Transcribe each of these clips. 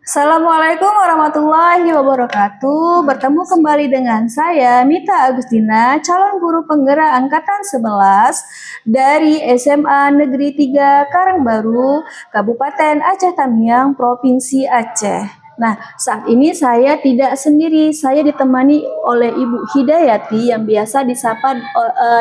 Assalamualaikum warahmatullahi wabarakatuh. Bertemu kembali dengan saya Mita Agustina, calon guru penggerak angkatan 11 dari SMA Negeri 3 Karangbaru, Kabupaten Aceh Tamiang, Provinsi Aceh. Nah, saat ini saya tidak sendiri, saya ditemani oleh Ibu Hidayati yang biasa disapa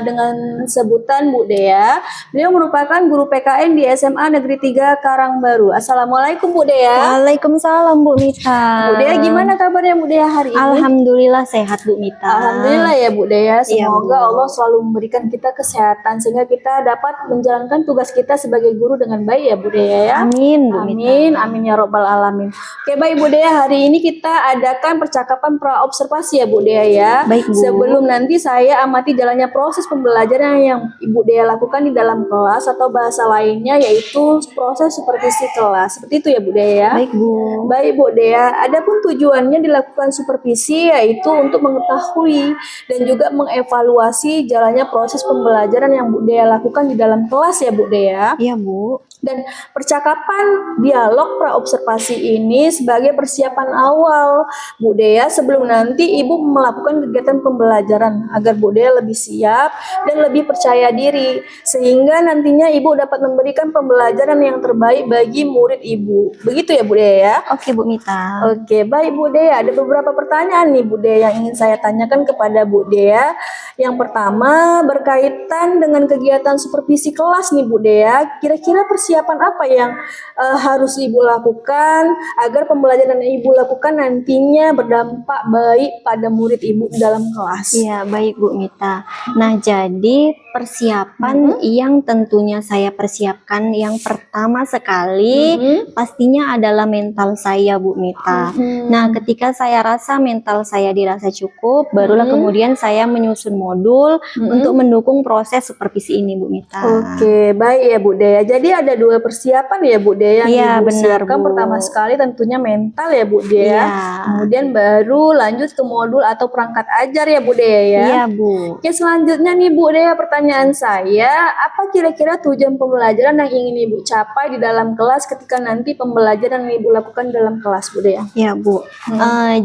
dengan sebutan Bu Dea. Beliau merupakan guru PKN di SMA Negeri 3 Karangbaru. Assalamualaikum Bu Dea. Waalaikumsalam Bu Mita. Bu Dea, gimana kabarnya Bu Dea hari ini? Alhamdulillah sehat Bu Mita. Alhamdulillah ya Bu Dea. Semoga Bu. Allah selalu memberikan kita kesehatan sehingga kita dapat menjalankan tugas kita sebagai guru dengan baik ya Bu Dea ya. Amin Bu Mita. Amin ya robbal alamin. Oke baik Bu Dea, hari ini kita adakan percakapan pra-observasi ya Bu Dea ya. Baik Bu. Sebelum nanti saya amati jalannya proses pembelajaran yang Ibu Dea lakukan di dalam kelas atau bahasa lainnya yaitu proses supervisi kelas. Seperti itu ya Bu Dea ya. Baik Bu. Baik Bu Dea, adapun tujuannya dilakukan supervisi yaitu untuk mengetahui dan juga mengevaluasi jalannya proses pembelajaran yang Bu Dea lakukan di dalam kelas ya Bu Dea. Iya Bu. Dan percakapan dialog pra-observasi ini sebagai persiapan awal Bu Dea sebelum nanti Ibu melakukan kegiatan pembelajaran agar Bu Dea lebih siap dan lebih percaya diri sehingga nantinya Ibu dapat memberikan pembelajaran yang terbaik bagi murid Ibu. Begitu ya Bu Dea ya? Oke Bu Mita. Oke, baik Bu Dea. Ada beberapa pertanyaan nih Bu Dea yang ingin saya tanyakan kepada Bu Dea. Yang pertama berkaitan dengan kegiatan supervisi kelas nih Bu Dea. Kira-kira persiapan apa yang harus Ibu lakukan agar pembelajaran yang Ibu lakukan nantinya berdampak baik pada murid Ibu dalam kelas? Iya baik Bu Mita. Nah jadi persiapan yang tentunya saya persiapkan yang pertama sekali pastinya adalah mental saya Bu Mita. Nah ketika saya rasa mental saya dirasa cukup, barulah kemudian saya menyusun modul untuk mendukung proses supervisi ini Bu Mita. Oke, baik ya Bu Dea. Jadi ada dua persiapan ya Bu Dea yang Iya, Ibu benar, siapkan. Bu. Pertama sekali tentunya mental ya Bu Dea. Iya. Kemudian baru lanjut ke modul atau perangkat ajar ya Bu Dea ya. Iya Bu. Oke, selanjutnya nih Bu Dea, pertanyaan saya, apa kira-kira tujuan pembelajaran yang ingin Ibu capai di dalam kelas ketika nanti pembelajaran yang Ibu lakukan dalam kelas Bu Dea? Ya Bu,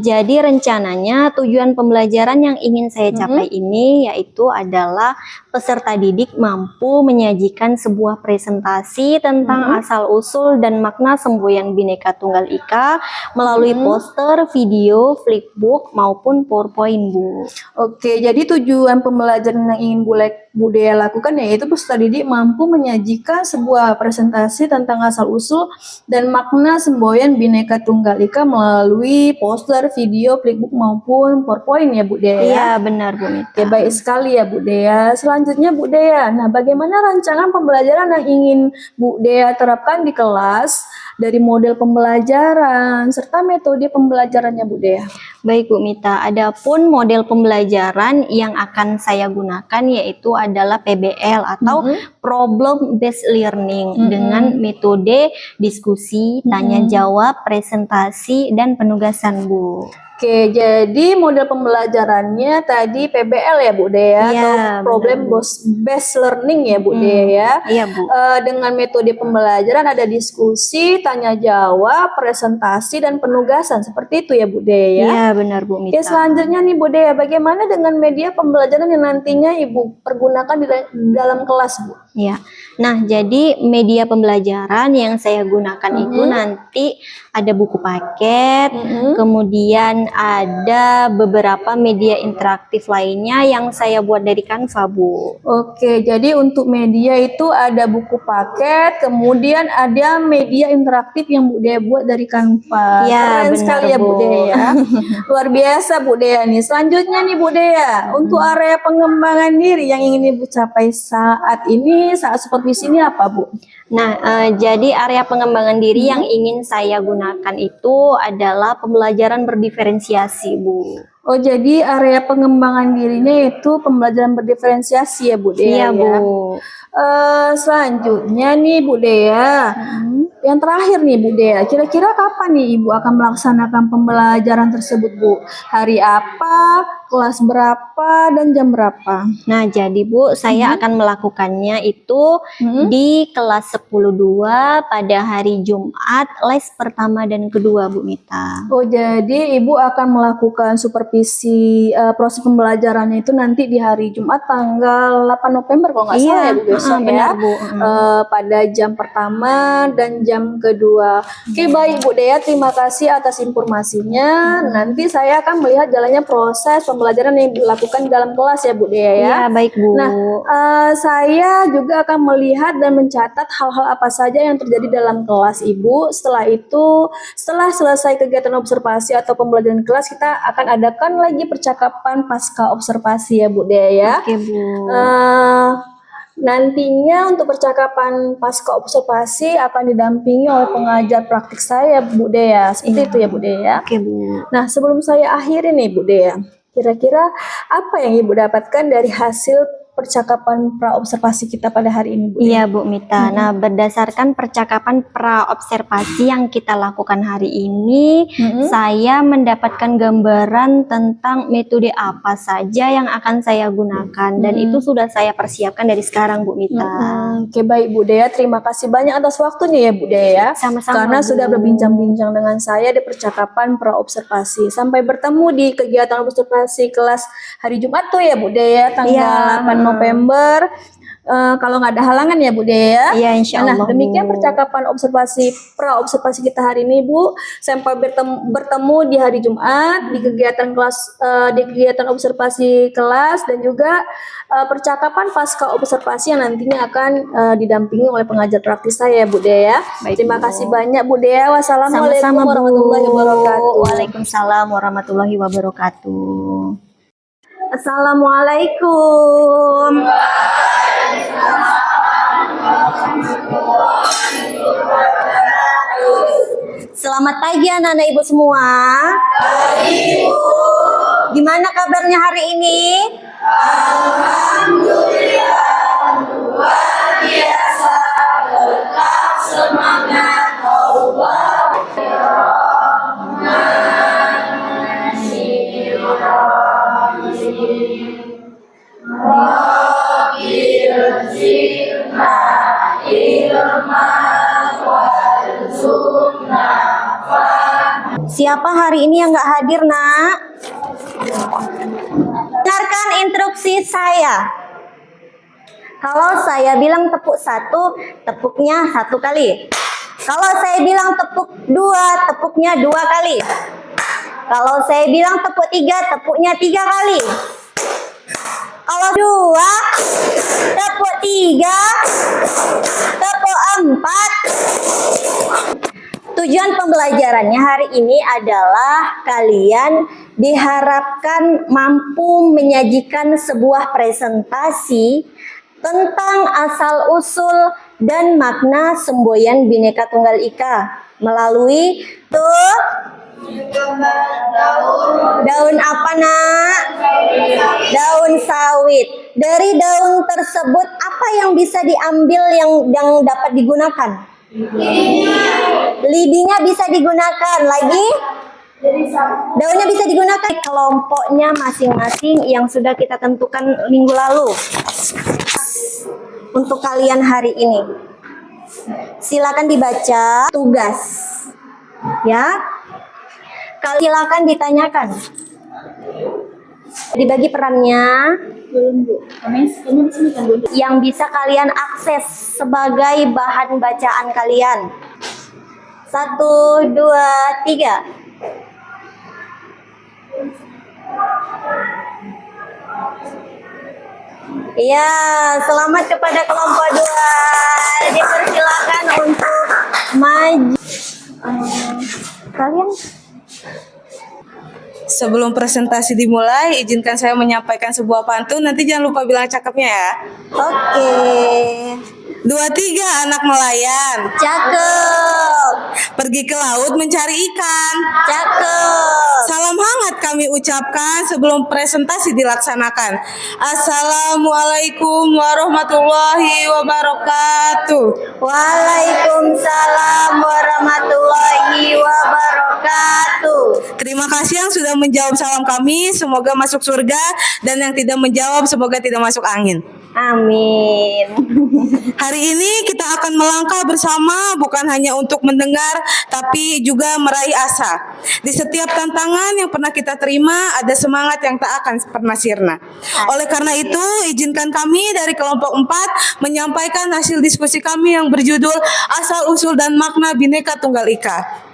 jadi rencananya tujuan pembelajaran yang ingin saya capai ini yaitu adalah peserta didik mampu menyajikan sebuah presentasi tentang asal-usul dan makna semboyan Bhinneka Tunggal Ika melalui poster, video, flipbook maupun PowerPoint Bu. Oke, jadi tujuan pembelajaran yang ingin Bu Dea lakukan yaitu peserta didik mampu menyajikan sebuah presentasi tentang asal-usul dan makna semboyan Bhinneka Tunggal Ika melalui poster, video, flipbook maupun PowerPoint ya Bu Dea. Iya benar Bu Mita. Oke, baik sekali ya Bu Dea. Selanjutnya Bu Dea, nah bagaimana rancangan pembelajaran yang ingin Bu Dea terapkan di kelas dari model pembelajaran serta metode pembelajarannya Bu Dea? Baik Bu Mita, adapun model pembelajaran yang akan saya gunakan yaitu adalah PBL atau Problem Based Learning dengan metode diskusi, tanya jawab, presentasi, dan penugasan Bu. Oke, jadi model pembelajarannya tadi PBL ya Bu Dea, Iya, atau Problem Based Learning ya Bu Dea ya. Iya Bu. Dengan metode pembelajaran ada diskusi, tanya jawab, presentasi, dan penugasan. Seperti itu ya Bu Dea ya. Iya benar Bu Mita. Oke, selanjutnya nih Bu Dea, bagaimana dengan media pembelajaran yang nantinya Ibu pergunakan di dalam kelas Bu? Ya, nah jadi media pembelajaran yang saya gunakan itu nanti ada buku paket, kemudian ada beberapa media interaktif lainnya yang saya buat dari Canva Bu. Oke, jadi untuk media itu ada buku paket, kemudian ada media interaktif yang Bu Dea buat dari Canva. Ya, Keren benar, sekali ya Bu Bu. Dea ya. Luar biasa Bu Dea nih. Selanjutnya nih Bu Dea, untuk area pengembangan diri yang ingin Ibu capai saat ini, saat supervisi ini apa Bu? Nah, jadi area pengembangan diri yang ingin saya gunakan itu adalah pembelajaran berdiferensiasi Bu. Oh, jadi area pengembangan dirinya itu pembelajaran berdiferensiasi ya Bu Dea Iya ya. Bu. Selanjutnya nih Bu Dea, yang terakhir nih Bu Dea, kira-kira kapan nih Ibu akan melaksanakan pembelajaran tersebut Bu? Hari apa, kelas berapa, dan jam berapa? Nah, jadi Bu, saya akan melakukannya itu di kelas 10.2 pada hari Jumat, les pertama dan kedua, Bu Mita. Oh, jadi Ibu akan melakukan supervisi proses pembelajarannya itu nanti di hari Jumat tanggal 8 November kalau nggak salah ya Bu, besok benar, ya. Bu. Pada jam pertama dan jam kedua. Oke, baik Bu Dea, terima kasih atas informasinya. Nanti saya akan melihat jalannya proses pembelajaran yang dilakukan di dalam kelas ya Bu Dea ya. Iya, baik Bu. Nah, saya juga akan melihat dan mencatat hal-hal apa saja yang terjadi dalam kelas Ibu. Setelah itu, setelah selesai kegiatan observasi atau pembelajaran kelas, kita akan adakan lagi percakapan pasca observasi ya Bu Dea ya. Oke Bu. Nantinya untuk percakapan pasca observasi akan didampingi oleh pengajar praktik saya Bu Dea. Seperti itu ya Bu Dea. Oke Bu. Nah, sebelum saya akhiri nih Bu Dea, kira-kira apa yang Ibu dapatkan dari hasil percakapan praobservasi kita pada hari ini Bu Dea? Iya Bu Mita. Nah, berdasarkan percakapan praobservasi yang kita lakukan hari ini, saya mendapatkan gambaran tentang metode apa saja yang akan saya gunakan, dan itu sudah saya persiapkan dari sekarang Bu Mita. Oke, baik Bu Dea, terima kasih banyak atas waktunya ya Bu Dea ya. Sama-sama, Karena Bu. sudah berbincang-bincang dengan saya di percakapan praobservasi. Sampai bertemu di kegiatan observasi kelas hari Jumat tuh ya Bu Dea, tanggal Iya. 8 November. Kalau nggak ada halangan ya Bu Dea. Iya, insya Allah, Nah, demikian Bu. percakapan praobservasi kita hari ini Bu. Sampai bertemu di hari Jumat di kegiatan kelas, di kegiatan observasi kelas, dan juga percakapan pasca observasi yang nantinya akan didampingi oleh pengajar praktis saya Bu Dea. Baik, Terima Bu. kasih banyak Bu Dea. Wassalamualaikum Sama-sama Bu. warahmatullahi wabarakatuh. Waalaikumsalam warahmatullahi wabarakatuh. Assalamualaikum. Selamat pagi anak-anak Ibu semua. Pagi Ibu. Gimana kabarnya hari ini? Alhamdulillah, luar biasa. Tetap semangat. Siapa hari ini yang nggak hadir, Nak? Dengarkan instruksi saya. Kalau saya bilang tepuk satu, tepuknya satu kali. Kalau saya bilang tepuk dua, tepuknya dua kali. Kalau saya bilang tepuk tiga, tepuknya tiga kali. Kalau dua, tepuk tiga, tepuk empat. Tujuan pembelajarannya hari ini adalah kalian diharapkan mampu menyajikan sebuah presentasi tentang asal-usul dan makna semboyan Bhinneka Tunggal Ika melalui daun apa, Nak? Daun sawit. Dari daun tersebut apa yang bisa diambil yang dapat digunakan? Lidinya bisa digunakan. Lagi? Daunnya bisa digunakan. Kelompoknya masing-masing yang sudah kita tentukan minggu lalu. Untuk kalian hari ini, silakan dibaca tugas, ya. Silakan ditanyakan. Dibagi perannya. Belum Bu. Kamu di sini kan Bu? Yang bisa kalian akses sebagai bahan bacaan kalian. 1, 2, 3. Iya, selamat kepada kelompok 2. Dipersilakan untuk maju. Kalian Sebelum presentasi dimulai, izinkan saya menyampaikan sebuah pantun. Nanti jangan lupa bilang cakepnya ya. oke. 2, 3 anak nelayan Cakep. pergi ke laut mencari ikan. Cakep. Salam hangat semangat kami ucapkan sebelum presentasi dilaksanakan. Assalamualaikum warahmatullahi wabarakatuh. Waalaikumsalam warahmatullahi wabarakatuh. Terima kasih yang sudah menjawab salam kami. Semoga masuk surga, dan yang tidak menjawab semoga tidak masuk angin. Amin. Hari ini kita akan melangkah bersama, bukan hanya untuk mendengar tapi juga meraih asa. Di setiap tantangan yang pernah kita terima ada semangat yang tak akan pernah sirna. Oleh karena itu, izinkan kami dari kelompok 4 menyampaikan hasil diskusi kami yang berjudul Asal Usul dan Makna Bhinneka Tunggal Ika.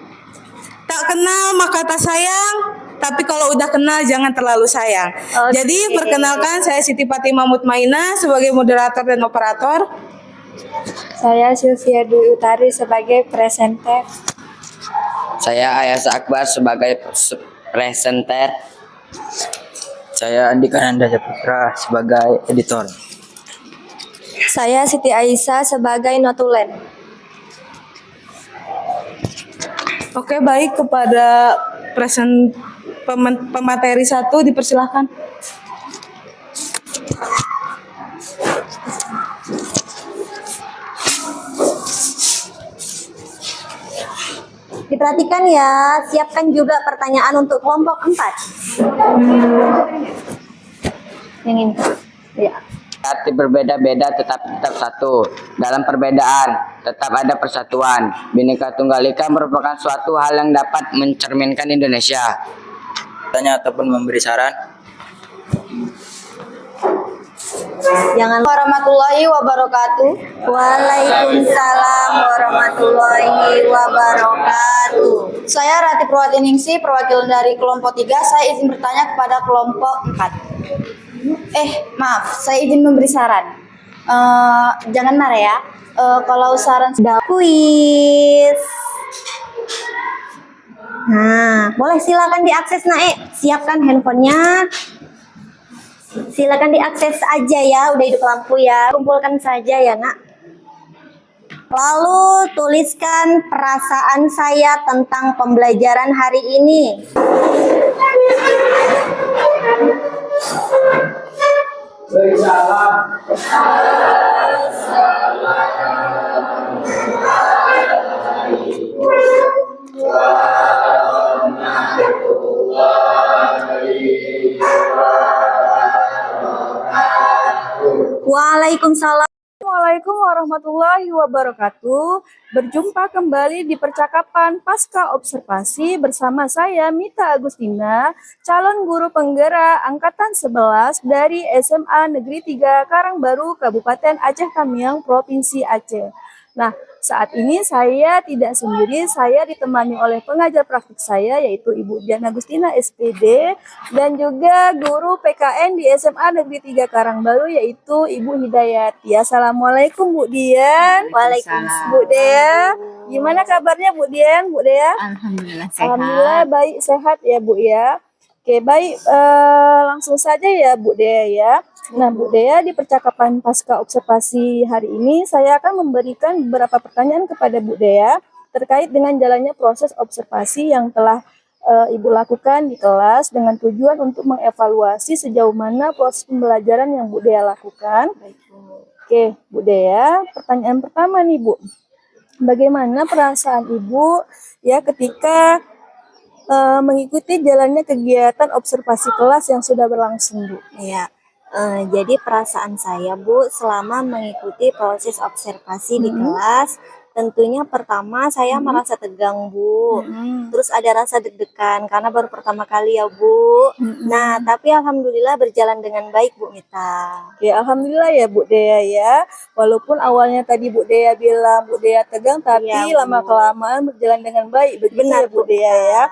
Tak kenal maka tak sayang, tapi kalau udah kenal jangan terlalu sayang. Jadi perkenalkan, saya Siti Fatimah Mutmainah sebagai moderator dan operator. Saya Sylvia Dwi Utari sebagai presenter. Saya Ayas Akbar sebagai presenter. Saya Andika Nanda Putra sebagai editor. Saya Siti Aisyah sebagai notulen. Oke, baik, kepada pemateri 1 dipersilahkan. Diperhatikan ya, siapkan juga pertanyaan untuk kelompok 4. Yang ini. Ya. Arti berbeda-beda tetapi tetap satu. Dalam perbedaan tetap ada persatuan. Bhinneka Tunggal Ika merupakan suatu hal yang dapat mencerminkan Indonesia. Tanya ataupun memberi saran. Jangan warahmatullahi wabarakatuh. Waalaikumsalam warahmatullahi wabarakatuh. Saya Rati Purwatiningsih, perwakilan dari kelompok 3. Saya izin bertanya kepada kelompok 4. Maaf, saya izin memberi saran. Jangan marah ya. Kalau saran Kuis. Nah, boleh silakan diakses Naik. Siapkan handphonenya. Silakan diakses aja ya, udah hidup lampu ya. Kumpulkan saja ya, Nak. Lalu tuliskan perasaan saya tentang pembelajaran hari ini. Waalaikumsalam. Assalamualaikum warahmatullahi wabarakatuh. Berjumpa kembali di percakapan Pasca Observasi bersama saya Mita Agustina, calon guru penggerak angkatan 11 dari SMA Negeri 3 Karangbaru, Kabupaten Aceh Tamiang, Provinsi Aceh. Nah, saat ini saya tidak sendiri, saya ditemani oleh pengajar praktik saya yaitu Ibu Dian Agustina SPD dan juga guru PKN di SMA Negeri 3 Karangbaru yaitu Ibu Hidayati. Assalamualaikum Bu Dian. Waalaikumsalam. Bu Dea, gimana kabarnya Bu Dian? Bu Dea? Alhamdulillah sehat. Alhamdulillah baik, sehat ya Bu ya. Oke, baik, langsung saja ya Bu Dea ya. Nah Bu Dea, di percakapan Pasca Observasi hari ini saya akan memberikan beberapa pertanyaan kepada Bu Dea terkait dengan jalannya proses observasi yang telah Ibu lakukan di kelas dengan tujuan untuk mengevaluasi sejauh mana proses pembelajaran yang Bu Dea lakukan. Oke, Bu Dea, pertanyaan pertama nih Bu. Bagaimana perasaan Ibu ya ketika mengikuti jalannya kegiatan observasi kelas yang sudah berlangsung Bu? Ya, jadi perasaan saya Bu selama mengikuti proses observasi di kelas, tentunya pertama saya merasa tegang Bu, terus ada rasa deg-degan karena baru pertama kali ya Bu. Nah, tapi alhamdulillah berjalan dengan baik Bu Mita. Oke, alhamdulillah ya Bu Dea ya. Walaupun awalnya tadi Bu Dea bilang Bu Dea tegang, tapi Iya, Bu. lama-kelamaan berjalan dengan baik. Begitu Benar, ya Bu Bu. Dea ya.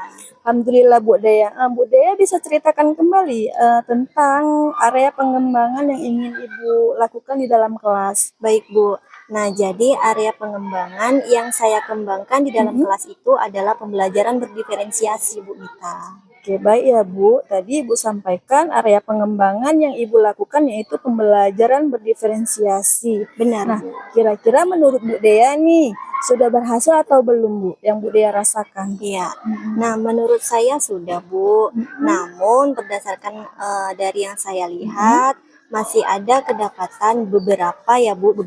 Alhamdulillah Bu Dea. Bu Dea bisa ceritakan kembali tentang area pengembangan yang ingin Ibu lakukan di dalam kelas. Baik Bu. Nah, jadi area pengembangan yang saya kembangkan di dalam kelas itu adalah pembelajaran berdiferensiasi Bu Mita. Oke, baik ya Bu. Tadi Ibu sampaikan area pengembangan yang Ibu lakukan yaitu pembelajaran berdiferensiasi. Benar, Nah, Bu. kira-kira menurut Bu Dea nih, sudah berhasil atau belum Bu yang Bu Dea rasakan? Iya. Nah, menurut saya sudah, Bu. Namun berdasarkan dari yang saya lihat masih ada kedapatan beberapa ya, Bu,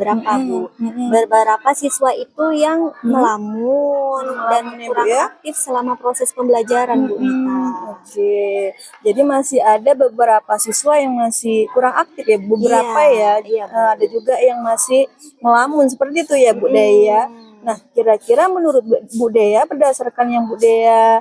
beberapa siswa itu yang melamun dan Melamun ya, Bu, kurang ya? aktif selama proses pembelajaran, Bu Mita. Oke, jadi masih ada beberapa siswa yang masih kurang aktif ya, beberapa Iya, ya. iya, Bu. Ada juga yang masih melamun seperti itu ya, Bu Dea. Nah, kira-kira menurut Bu Dea berdasarkan yang Bu Dea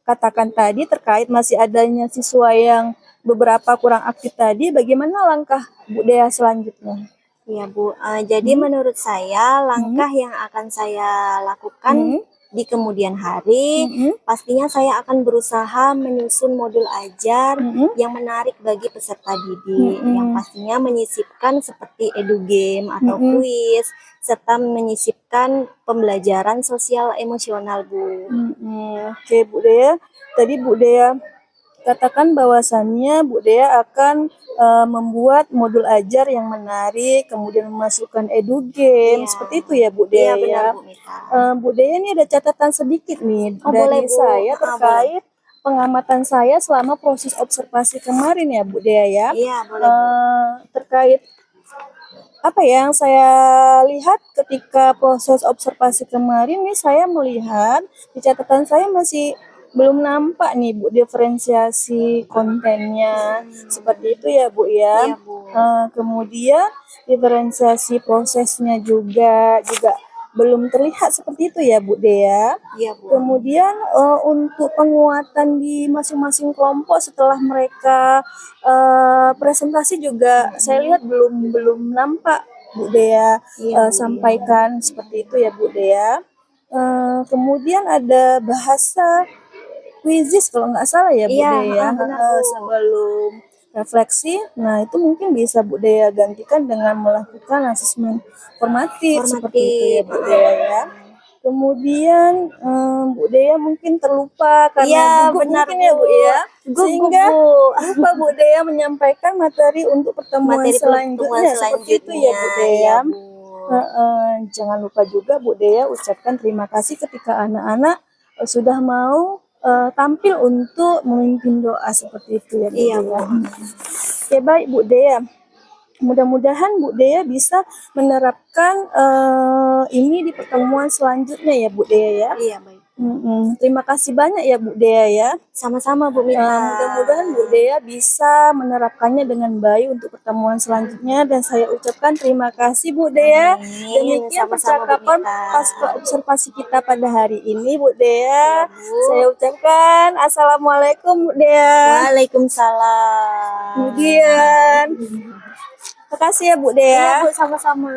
katakan tadi terkait masih adanya siswa yang beberapa kurang aktif tadi, bagaimana langkah Bu Dea selanjutnya? Iya, Bu. Jadi menurut saya langkah yang akan saya lakukan di kemudian hari, pastinya saya akan berusaha menyusun modul ajar yang menarik bagi peserta didik, yang pastinya menyisipkan seperti edu game atau kuis, serta menyisipkan pembelajaran sosial emosional, Bu. Oke, Bu Dea. Tadi Bu Dea katakan bahwasannya Bu Dea akan membuat modul ajar yang menarik, kemudian memasukkan edu game, Iya. seperti itu ya Bu Dea Iya, benar, ya. Bu Mita. Bu Dea ini ada catatan sedikit nih Oh, dari boleh, Bu. saya Ah, terkait pengamatan saya selama proses observasi kemarin ya Bu Dea ya. Iya, boleh, Bu. Terkait apa ya yang saya lihat ketika proses observasi kemarin nih, saya melihat di catatan saya masih belum nampak nih Bu diferensiasi kontennya seperti itu ya Bu ya. Iya, Bu. Kemudian diferensiasi prosesnya juga belum terlihat seperti itu ya Bu Dea. Iya, Bu. Kemudian untuk penguatan di masing-masing kelompok setelah mereka presentasi juga saya lihat belum nampak Bu Dea Iya, Bu, sampaikan seperti itu ya Bu Dea. Kemudian ada bahasa kuisis kalau nggak salah ya Bu Iya, Dea benar, Bu. sebelum refleksi. Nah itu mungkin bisa Bu Dea gantikan dengan melakukan asesmen formatif seperti itu ya Bu Dea ya. Kemudian Bu Dea mungkin terlupa Iya, karena gugup benar, mungkin ya Bu ya, Gugup, sehingga Bu. lupa Bu Dea menyampaikan materi untuk pertemuan Materi selanjutnya pertemuan seperti itu ya Bu selanjutnya, Dea. iya, Bu. Jangan lupa juga Bu Dea ucapkan terima kasih ketika anak-anak sudah mau tampil untuk memimpin doa seperti itu ya Bu Iya, Dea. Bu. Oke, baik Bu Dea. Mudah-mudahan Bu Dea bisa menerapkan ini di pertemuan selanjutnya ya Bu Dea ya. Iya, baik. Terima kasih banyak ya Bu Dea ya. Sama-sama, Bu Mita. Mudah-mudahan Bu Dea bisa menerapkannya dengan baik untuk pertemuan selanjutnya dan saya ucapkan terima kasih Bu Dea. Amin. Demikian Sama-sama, Bu percakapan Mita. pasca observasi kita pada hari ini Bu Dea. Bu. Saya ucapkan assalamualaikum Bu Dea. Waalaikumsalam. Kemudian terima kasih ya Bu Iya, Dea. Bu, sama-sama.